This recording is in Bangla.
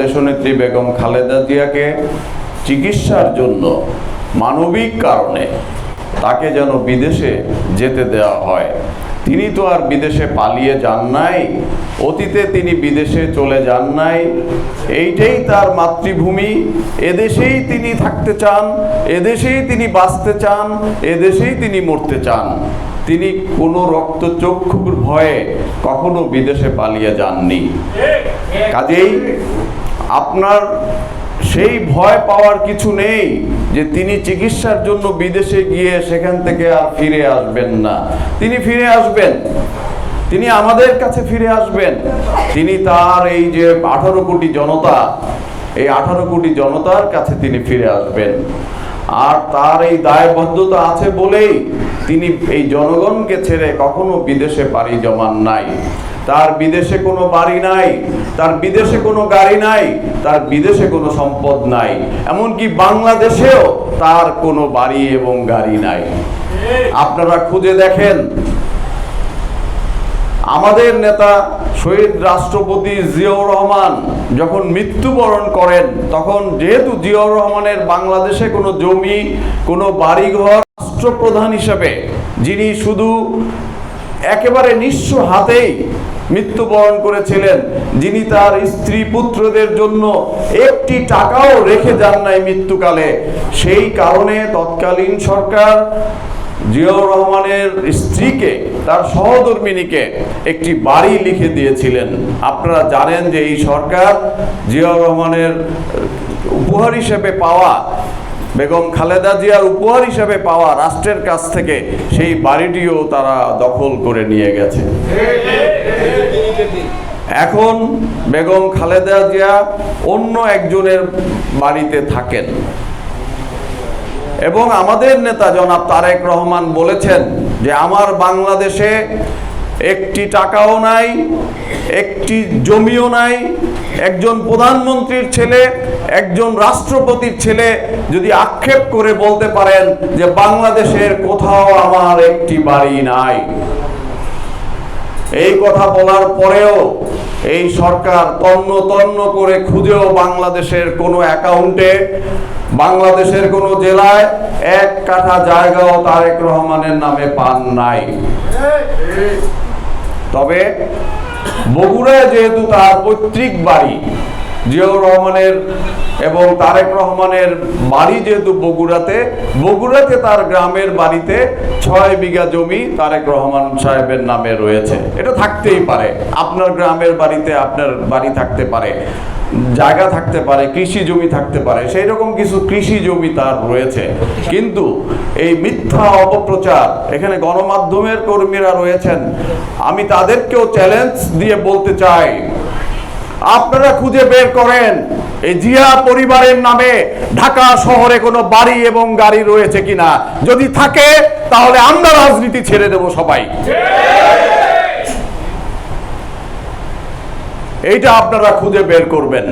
দেশনেত্রী বেগম খালেদা জিয়াকে চিকিৎসার জন্য মানবিক কারণে তাকে যেন বিদেশে যেতে দেওয়া হয়। তিনি তো আর বিদেশে পালিয়ে যান নাই, অতীতে তিনি বিদেশে চলে যান নাই। এইটাই তার মাতৃভূমি, এদেশেই তিনি থাকতে চান, এদেশেই তিনি বাঁচতে চান, এদেশেই তিনি মরতে চান। তিনি কোনো রক্তচক্ষুর ভয়ে কখনো বিদেশে পালিয়ে যাননি। কাজেই আপনার সেই ভয় পাওয়ার কিছু নেই যে তিনি চিকিৎসার জন্য বিদেশে গিয়ে সেখান থেকে আর ফিরে আসবেন না। তিনি ফিরে আসবেন, তিনি আমাদের কাছে ফিরে আসবেন। তিনি তার এই যে 18 কোটি জনতা, এই 18 কোটি জনতার কাছে তিনি ফিরে আসবেন। আর তার এই দায়বদ্ধতা আছে বলেই তিনি এই জনগণকে ছেড়ে কখনো বিদেশে পাড়ি জমান নাই। তার বিদেশে কোনো বাড়ি নাই, তার বিদেশে কোনো গাড়ি নাই, তার বিদেশে কোনো সম্পদ নাই, এমনকি বাংলাদেশেও তার কোনো বাড়ি এবং গাড়ি নাই। আপনারা খুঁজে দেখেন, আমাদের নেতা শহীদ রাষ্ট্রপতি জিয়াউর রহমান যখন মৃত্যুবরণ করেন, তখন যেহেতু জিয়াউর রহমানের বাংলাদেশে কোনো জমি, কোনো বাড়িঘর, রাষ্ট্রপ্রধান হিসেবে যিনি শুধু একেবারে নিঃস্ব হাতেই মৃত্যুবরণ করেছিলেন, যিনি তার স্ত্রী পুত্রদের জন্য একটি টাকাও রেখে যান নাই মৃত্যুকালে, সেই কারণে তৎকালীন সরকার জিয়াউর রহমানের স্ত্রীকে, তার সহধর্মিণীকে একটি বাড়ি লিখে দিয়েছিলেন। আপনারা জানেন যে এই সরকার জিয়াউর রহমানের উপহার হিসেবে পাওয়া, বেগম খালেদা জিয়ার উপহার হিসেবে পাওয়া রাষ্ট্রের কাছ থেকে সেই বাড়িটিও তারা দখল করে নিয়ে গেছে। এখন বেগম খালেদা জিয়া অন্য একজনের বাড়িতে থাকেন এবং আমাদের নেতা জনাব তারেক রহমান বলেছেন যে আমার বাংলাদেশে একটি টাকাও নাই, একটি জমিও নাই। একজন প্রধানমন্ত্রীর ছেলে, একজন রাষ্ট্রপতির ছেলে যদি আক্ষেপ করে বলতে পারেন যে বাংলাদেশের কোথাও আমার একটি বাড়ি নাই, এই কথা বলার পরেও এই সরকার তন্ন তন্ন করে খুঁজেও বাংলাদেশের কোনো অ্যাকাউন্টে, বাংলাদেশের কোনো জেলায় 1 কাঠা জায়গাও তারেক রহমানের নামে পান নাই। তবে বগুড়ায় যেহেতু তার পৈতৃক বাড়ি, জিয়াউর রহমানের এবং তারেক রহমানের বাড়ি যেহেতু বগুড়াতে তার গ্রামের বাড়িতে 6 বিঘা জমি তারেক রহমান সাহেবের নামে রয়েছে। এটা থাকতেই পারে, আপনার গ্রামের বাড়িতে আপনার বাড়ি থাকতে পারে, জায়গা থাকতে পারে, কৃষি জমি থাকতে পারে, সেই রকম কিছু কৃষি জমি তার রয়েছে। কিন্তু এই মিথ্যা অপপ্রচার, এখানে গণমাধ্যমের কর্মীরা রয়েছেন, আমি তাদেরকেও চ্যালেঞ্জ দিয়ে বলতে চাই, আপনারা খুঁজে বের করেন এই জিয়া পরিবারের নামে ঢাকা শহরে কোনো বাড়ি এবং গাড়ি রয়েছে কিনা। যদি থাকে তাহলে আমরা রাজনীতি ছেড়ে দেব সবাই। এইটা আপনারা খুঁজে বের করবেন।